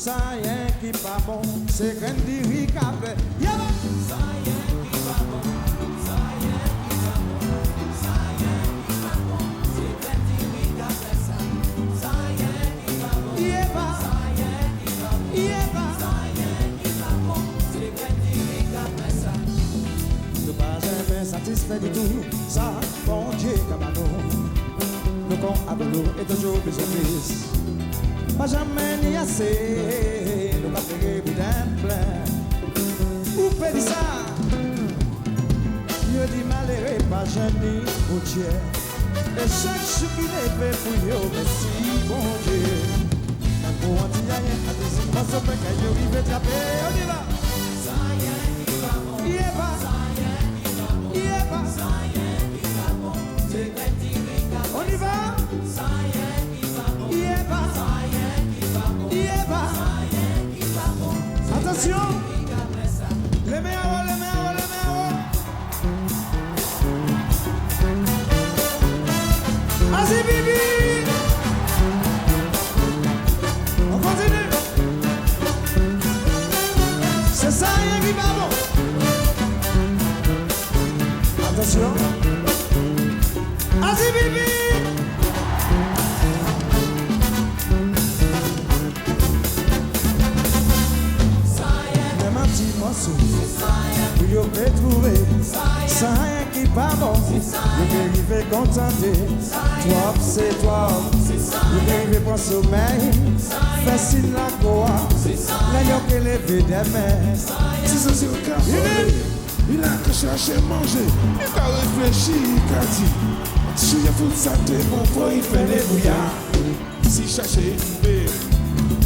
ça rien qui pas bon, c'est qu'un diri capé. Ça rien qui pas bon, ça rien qui pas bon, ça rien qui pas bon, c'est qu'un diri capé ça. Ça rien qui pas bon, ça rien qui pas bon, ça rien qui pas bon, c'est qu'un diri capé ça. Ne pas jamais satisfait du tout, ça bon Dieu cabano. Le con à l'eau est toujours plus fils. Pas jamais ni assez, le café boudin plein. Où fait ça? Je dis malheureux, pas jamais au Dieu. Et chaque chose qui est fait pour eux, merci bon Dieu. Quand pour un petit rien, à des situations que je vais attraper, on y va. Ça y est, il va bon. Il est pas. Ça y est, il va bon. Il est pas. Ça y est, il va bon. C'est le petit ricard. On y va. Ça y est, il va bon. Il est pas. Attention, les meilleurs, les meilleurs, les meilleurs. Vas-y, Bibi. On continue. C'est ça, rien qui va bon. Attention. Vas-y, Bibi. Où yo peut trouver ça rien qui pas bon. Yo peut arriver contenté. Toi c'est toi. Yo peut arriver pour sommeil. Facile la quoi. Là yo que lever des mains. Si ça c'est le cas, il a que chercher manger. Il a réfléchi, il a dit. Si il faut ça te bon pour il fait des bouillards. Si chercher trouver.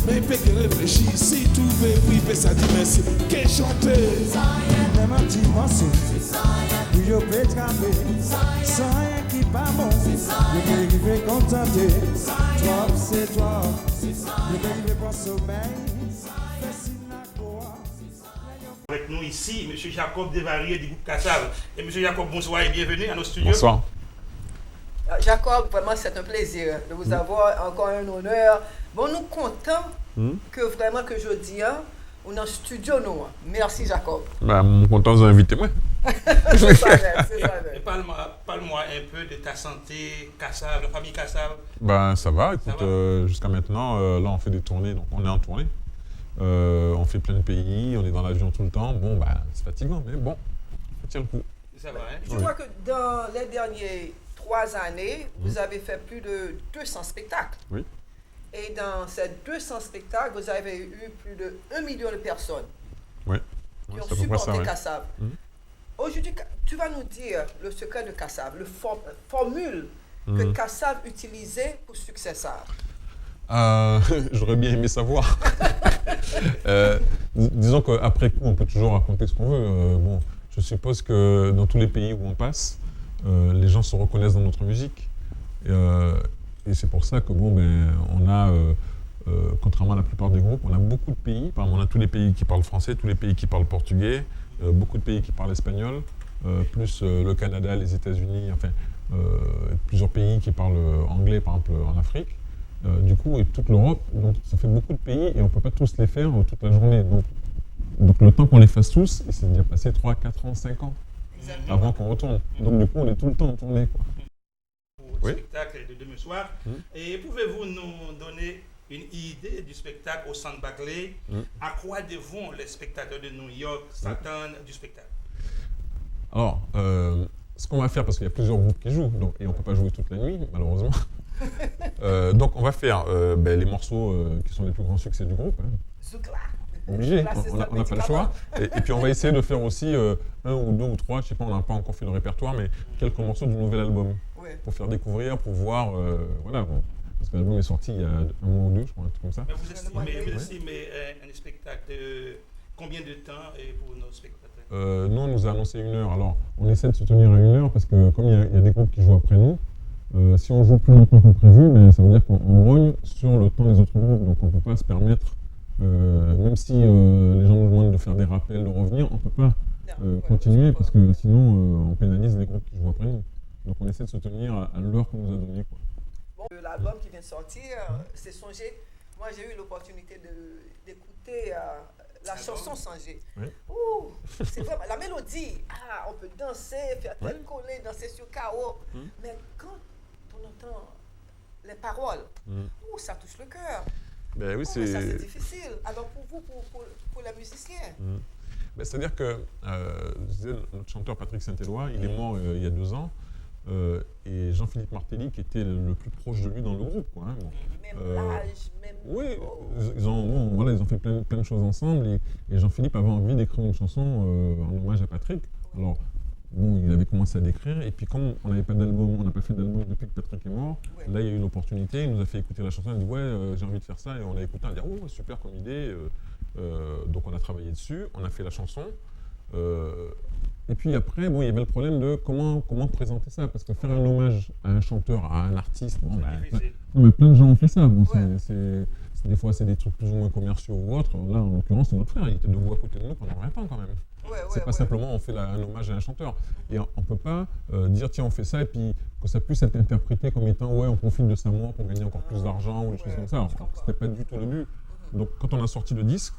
Mais peut que réfléchir, si tu veux, oui, peut ça dire merci. Qu'est chanter? Même un petit morceau, où yo peut tremper. Ça rien qui pas bon. Yo peut arriver contenté. Toi c'est toi. Yo peut arriver pour sommeil. Facile la quoi. Avec nous ici, M. Jacob Desvarieux du groupe Kassav. Et M. Jacob, bonsoir et bienvenue à nos studios. Bonsoir. Jacob, vraiment c'est un plaisir de vous avoir, encore un honneur. Bon, nous comptons que vraiment que je dis, on est en studio nous. Merci Jacob. Bah, content de vous inviter, moi. C'est ça, c'est ça. Parle-moi un peu de ta santé, Kassav, la famille Kassav. Ben, ça va, écoute, jusqu'à maintenant, là on fait des tournées, donc on est en tournée. On fait plein de pays, on est dans l'avion tout le temps. Bon, bah, c'est fatigant, mais bon, on tient le coup. Ça va, hein? Je crois que dans les dernières 3 années, vous avez fait plus de 200 spectacles. Oui. Et dans ces 200 spectacles, vous avez eu plus de 1 million de personnes Oui. qui ont c'est à peu près ça, supporté ouais. Kassav. Aujourd'hui, tu vas nous dire le secret de Kassav, la formule que Kassav utilisait pour succès ça. J'aurais bien aimé savoir. Disons qu'après coup, on peut toujours raconter ce qu'on veut. Bon, je suppose que dans tous les pays où on passe, les gens se reconnaissent dans notre musique. Et c'est pour ça que, bon, ben, on a, contrairement à la plupart des groupes, on a beaucoup de pays. Par exemple, on a tous les pays qui parlent français, tous les pays qui parlent portugais, beaucoup de pays qui parlent espagnol, plus le Canada, les États-Unis, enfin, plusieurs pays qui parlent anglais, par exemple, en Afrique. Du coup, et toute l'Europe, donc ça fait beaucoup de pays et on ne peut pas tous les faire toute la journée. Donc le temps qu'on les fasse tous, il s'est déjà passé 3, 4 ans, 5 ans avant qu'on retourne. Donc du coup, on est tout le temps en tournée, quoi. Pour le spectacle de demain soir. Et pouvez-vous nous donner une idée du spectacle au Centre Barclay? À quoi devront les spectateurs de New York s'attendre du spectacle? Alors, ce qu'on va faire, parce qu'il y a plusieurs groupes qui jouent, donc, et on ne peut pas jouer toute la nuit, malheureusement. Donc on va faire les morceaux qui sont les plus grands succès du groupe. Zoukla. Obligé, on n'a pas le choix. Et puis on va essayer de faire aussi 1 ou 2 ou 3, je ne sais pas, on n'a pas encore fait le répertoire, mais quelques morceaux du nouvel album. Pour faire découvrir, pour voir, voilà. Bon, parce que l'album est sorti il y a 1 mois ou 2, je crois, un truc comme ça. Mais vous estimez un spectacle de combien de temps pour nos spectateurs? Nous, on nous a annoncé 1 heure. Alors, on essaie de se tenir à 1 heure parce que comme il y a des groupes qui jouent après nous, si on joue plus longtemps que prévu, ben, ça veut dire qu'on rogne sur le temps des autres groupes. Donc on ne peut pas se permettre, même si les gens nous demandent de faire des rappels, de revenir, on ne peut pas continuer parce que sinon on pénalise les groupes qui jouent après nous. Donc on essaie de se tenir à l'heure qu'on nous a donnée, quoi. Bon, l'album qui vient de sortir, c'est songé. Moi j'ai eu l'opportunité de chanson changée. Oui. Ouh, c'est vraiment la mélodie. Ah, on peut danser, faire tête collée, danser sur KO. Mais quand on entend les paroles, ouh, ça touche le cœur. Ben oui, Mais ça, c'est difficile. Alors pour vous, pour les musiciens. Ben, c'est-à-dire que je disais, notre chanteur Patrick Saint-Éloi, il est mort il y a 2 ans. Et Jean-Philippe Martelly, qui était le plus proche de lui dans le groupe. Quoi, hein, bon. Même l'âge, même... Oui, ils ont fait plein de choses ensemble. Et Jean-Philippe avait envie d'écrire une chanson en hommage à Patrick. Alors, bon, il avait commencé à l'écrire. Et puis, comme on n'avait pas d'album, on n'a pas fait d'album depuis que Patrick est mort, là, il y a eu l'opportunité. Il nous a fait écouter la chanson. Il a dit, ouais, j'ai envie de faire ça. Et on l'a écouté. On a dit, oh, super comme idée. Donc, on a travaillé dessus. On a fait la chanson. Et puis après, bon, il y avait le problème de comment présenter ça, parce que faire un hommage à un chanteur, à un artiste, bon, mais plein de gens ont fait ça. Bon, des fois, c'est des trucs plus ou moins commerciaux ou autres. Là, en l'occurrence, c'est notre frère, il était debout à côté de nous pendant 20 ans quand même. C'est pas simplement on fait un hommage à un chanteur. Et on peut pas dire tiens on fait ça et puis que ça puisse être interprété comme étant ouais on profite de sa mort pour gagner encore plus d'argent ou des choses comme ça. C'était pas du tout le but. Donc quand on a sorti le disque,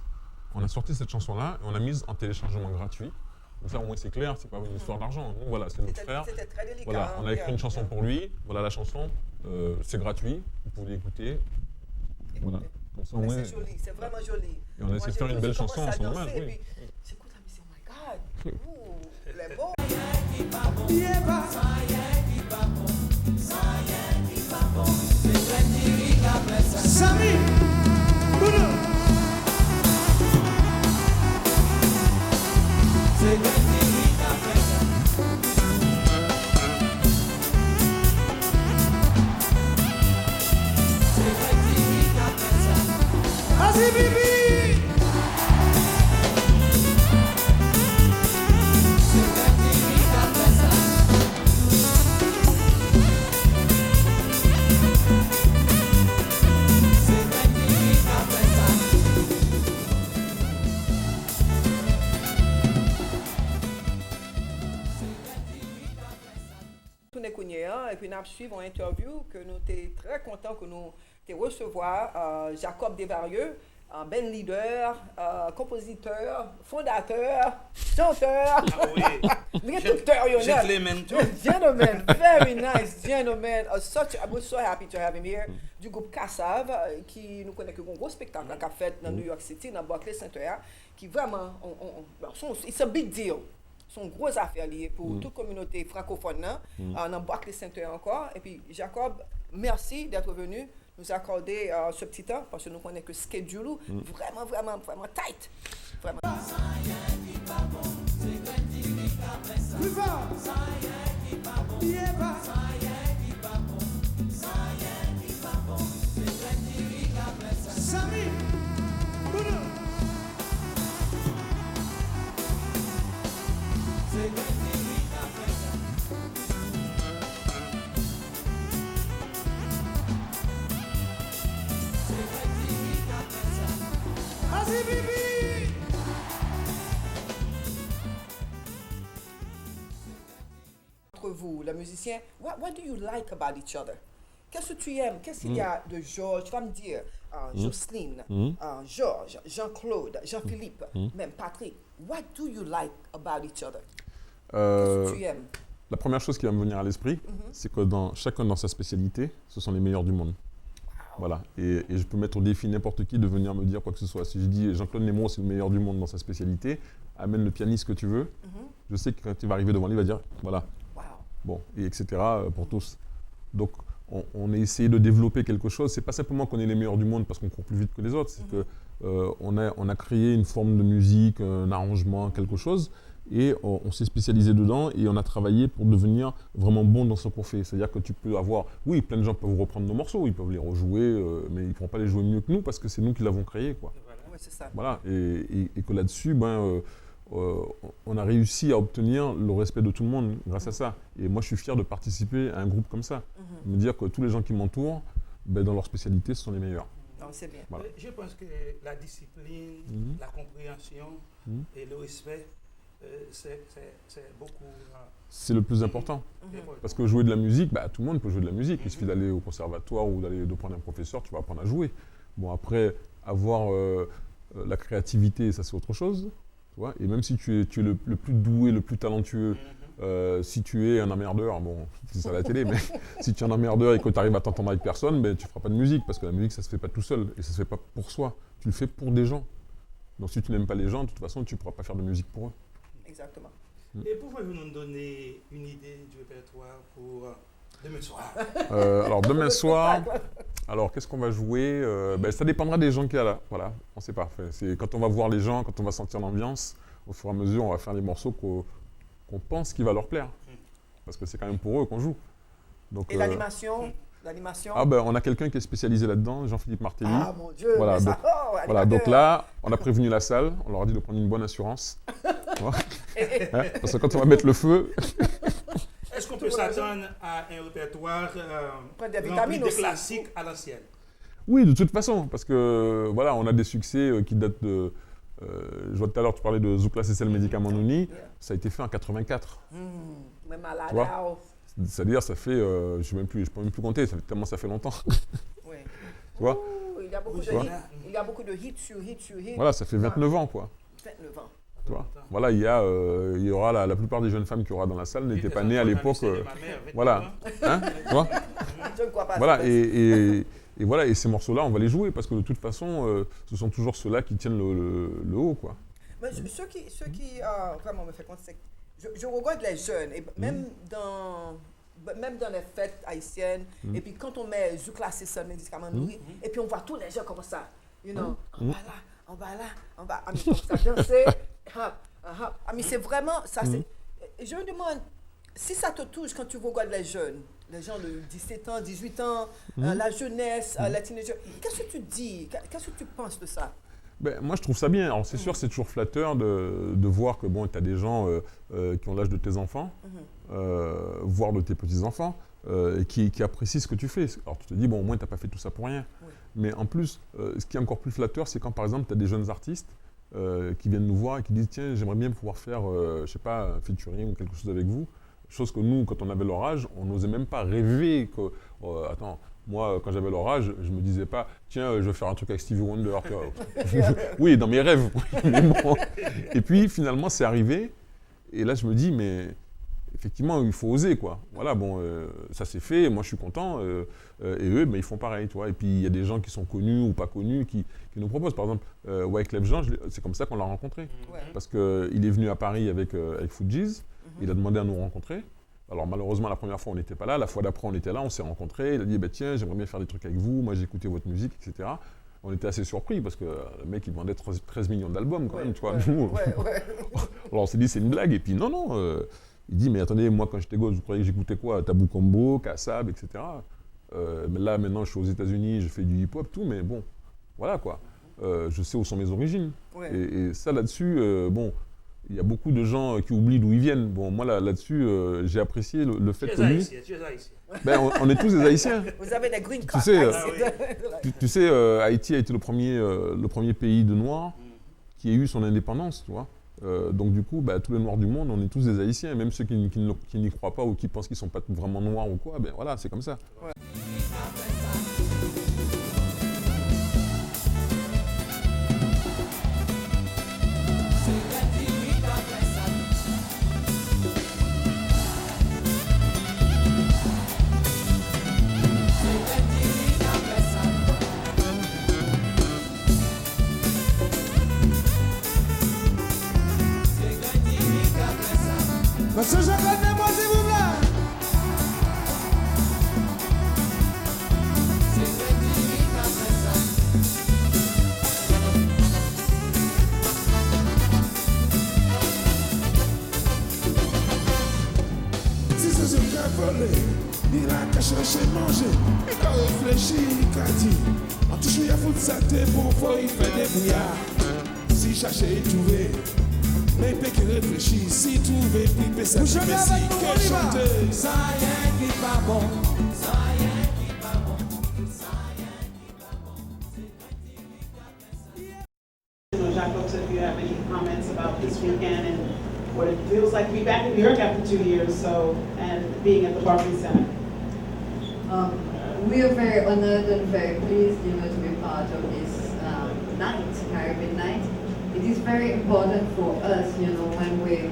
on a sorti cette chanson-là et on l'a mise en téléchargement gratuit. Comme ça, au moins, c'est clair, c'est pas une histoire d'argent. Nous, voilà, c'est notre frère. C'était très délicat. Voilà, on a écrit une chanson pour lui. Voilà la chanson. C'est gratuit. Vous pouvez l'écouter. Voilà. Comme ça, au moins. C'est joli, c'est vraiment joli. Et on a essayé de faire une belle chanson en son hommage. Oui. J'écoute la musique, oh my God. Ouh, les beaux. Sami, Bruno. Vas-y, Bibi. Et puis nous suivons une interview que nous sommes très contents que nous recevoir Jacob Desvarieux, band leader, compositeur, fondateur, chanteur, Gentleman too. Gentleman, very nice gentleman. I was so happy to have him here. Du groupe Kassav, qui nous connaît que un gros spectacle qu'a fait dans New York City, dans Barclays Center, qui vraiment, it's a big deal. Sont grosses affaires liées pour toute communauté francophone dans Barclays Center encore. Et puis, Jacob, merci d'être venu nous accorder ce petit temps parce que nous connaissons que schedule vraiment tight. Vraiment. Sami, Bruno. Vas-y, Bibi. Entre vous, le musicien, what do you like about each other? Qu'est-ce que tu aimes? Qu'est-ce qu'il y a de Georges? Tu vas me dire, Jocelyne, Georges, Jean-Claude, Jean-Philippe, même Patrick. What do you like about each other? Qu'est-ce que tu aimes? La première chose qui va me venir à l'esprit, c'est que chacun dans sa spécialité, ce sont les meilleurs du monde. Voilà. Et je peux mettre au défi n'importe qui de venir me dire quoi que ce soit. Si je dis Jean-Claude Nemo, c'est le meilleur du monde dans sa spécialité, amène le pianiste que tu veux. Je sais que quand il va arriver devant lui, il va dire voilà. Bon, et etc. Pour tous. Donc, on a essayé de développer quelque chose. C'est pas simplement qu'on est les meilleurs du monde parce qu'on court plus vite que les autres. C'est que on a créé une forme de musique, un arrangement, quelque chose. Et on s'est spécialisé dedans et on a travaillé pour devenir vraiment bon dans ce qu'on fait. C'est-à-dire que tu peux avoir... Oui, plein de gens peuvent reprendre nos morceaux, ils peuvent les rejouer, mais ils ne pourront pas les jouer mieux que nous parce que c'est nous qui l'avons créé, quoi. Ouais, c'est ça. Voilà. Et que là-dessus, on a réussi à obtenir le respect de tout le monde grâce à ça. Et moi, je suis fier de participer à un groupe comme ça. Me dire que tous les gens qui m'entourent, dans leur spécialité, ce sont les meilleurs. Non, c'est bien. Voilà. Je pense que la discipline, la compréhension et le respect, c'est beaucoup. C'est le plus important. Parce que jouer de la musique, tout le monde peut jouer de la musique. Il suffit d'aller au conservatoire ou de prendre un professeur, tu vas apprendre à jouer. Bon, après, avoir La créativité, ça c'est autre chose. Tu vois, et même si tu es le plus doué, le plus talentueux, si tu es un emmerdeur, bon, c'est ça à la télé, mais si tu es un emmerdeur et que tu arrives à t'entendre avec personne, ben, tu ne feras pas de musique, parce que la musique, ça se fait pas tout seul, et ça se fait pas pour soi. Tu le fais pour des gens. Donc si tu n'aimes pas les gens, de toute façon, tu ne pourras pas faire de musique pour eux. Exactement. Et pouvez-vous nous donner une idée du répertoire pour demain soir? Alors demain soir, alors qu'est-ce qu'on va jouer? Ben, ça dépendra des gens qu'il y a là. Voilà, on ne sait pas. C'est quand on va voir les gens, quand on va sentir l'ambiance, au fur et à mesure, on va faire les morceaux qu'on pense qu'il va leur plaire. Parce que c'est quand même pour eux qu'on joue. Donc, Et l'animation? Ah ben, on a quelqu'un qui est spécialisé là-dedans, Jean-Philippe Martelly. Ah mon Dieu, Voilà, mais ça, donc, oh, voilà, donc là, on a prévenu la salle, on leur a dit de prendre une bonne assurance. Hein, parce que quand on va mettre le feu, Est-ce qu'on peut s'attendre à un répertoire Prendre des rempli vitamines de aussi. classiques à l'ancienne? oui, de toute façon, parce que voilà, on a des succès qui datent de. Je vois tout à l'heure, tu parlais de Zoukla Cécile Médicament Nouni, ça a été fait en 84. Même à la Tu vois? Lao. C'est-à-dire, ça fait, je ne peux même plus compter, tellement ça fait longtemps. Oui. Tu vois? Ouh, il y a beaucoup de vois? hits. Il y a beaucoup de hits sur hits sur hits. Voilà, ça fait 29 ans, quoi. 29 ans. Tu vois? Voilà, il y aura la plupart des jeunes femmes qui y aura dans la salle n'étaient pas nées à l'époque. Voilà. Hein? Tu vois? Je ne crois pas. Voilà, ça. et voilà, et ces morceaux-là, on va les jouer parce que de toute façon, ce sont toujours ceux-là qui tiennent le haut, quoi. Mais ce qui vraiment me fait compte, c'est que je regarde les jeunes, et même dans les fêtes haïtiennes, et puis quand on met Zoukla Cécile Médicament Nouri, et puis on voit tous les gens comme ça, you know, on va là, on va là, on va, ah, mais comme ça, danser, ah, mais c'est vraiment, ça c'est, je me demande, si ça te touche quand tu regardes les jeunes, les gens de 17 ans, 18 ans, la jeunesse, les teenagers, qu'est-ce que tu dis, qu'est-ce que tu penses de ça? Ben, moi, je trouve ça bien. Alors, c'est sûr, c'est toujours flatteur de voir que bon, tu as des gens qui ont l'âge de tes enfants, voire de tes petits-enfants, et qui apprécient ce que tu fais. Alors, tu te dis, bon, au moins, tu n'as pas fait tout ça pour rien. Oui. Mais en plus, ce qui est encore plus flatteur, c'est quand, par exemple, tu as des jeunes artistes qui viennent nous voir et qui disent, tiens, j'aimerais bien pouvoir faire, je sais pas, un featuring ou quelque chose avec vous. Chose que nous, quand on avait leur âge, on n'osait même pas rêver que, attends, moi, quand j'avais leur âge, je me disais pas, tiens, je vais faire un truc avec Stevie Wonder. Oui, dans mes rêves. Mais bon. Et puis, finalement, c'est arrivé. Et là, je me dis, mais effectivement, il faut oser, quoi. Voilà, bon, ça s'est fait. Moi, je suis content. Et eux, ben, ils font pareil, tu vois. Et puis, il y a des gens qui sont connus ou pas connus qui nous proposent. Par exemple, Wyclef Jean, c'est comme ça qu'on l'a rencontré. Ouais. Parce qu'il est venu à Paris avec Fujis. Il a demandé à nous rencontrer. Alors malheureusement, la première fois, on n'était pas là. La fois d'après, on était là, on s'est rencontrés. Il a dit, bah, tiens, j'aimerais bien faire des trucs avec vous. Moi, j'ai écouté votre musique, etc. On était assez surpris parce que le mec, il vendait 13 millions d'albums quand même, tu vois. Nous, alors on s'est dit, c'est une blague. Et puis non. Il dit, mais attendez, moi, quand j'étais gosse, vous croyez que j'écoutais quoi? Tabou Combo, Kassab, etc. Mais là, maintenant, je suis aux États-Unis, je fais du hip-hop, tout. Mais bon, voilà quoi. Je sais où sont mes origines. Ouais. Et ça, là-dessus, bon... Il y a beaucoup de gens qui oublient d'où ils viennent. Bon, moi, là-dessus, j'ai apprécié le fait que lui... Tu es haïtien. Ben, on est tous des Haïtiens. Vous avez des green cards. Tu sais, Haïti a été le premier pays de Noirs qui a eu son indépendance, tu vois. Donc, du coup, tous les Noirs du monde, on est tous des Haïtiens. Même ceux qui n'y croient pas ou qui pensent qu'ils ne sont pas vraiment Noirs ou quoi, ben voilà, c'est comme ça. Ouais. Monsieur Jacques, moi s'il vous plaît. Si c'est ce qu'a volé, il a qu'à chercher manger, il a réfléchi, il a dit, en touchant il a foutu sa tête pour voir il fait des brouillards. Si chercher, il trouvait. Mais il peut qu'il réfléchisse, si trouver, puis il peut s'appeler Messi, que chanter. Ça y est, qui pas bon. Ça y est, qui pas bon. Ça y est, qui pas bon. Jacques, if you have any comments about this weekend and what it feels like to be back in New York after 2 years, so, and being at the Barclays Center. We are very honored and very pleased, to be part of this night, Caribbean night, it is very important for us, you know, when we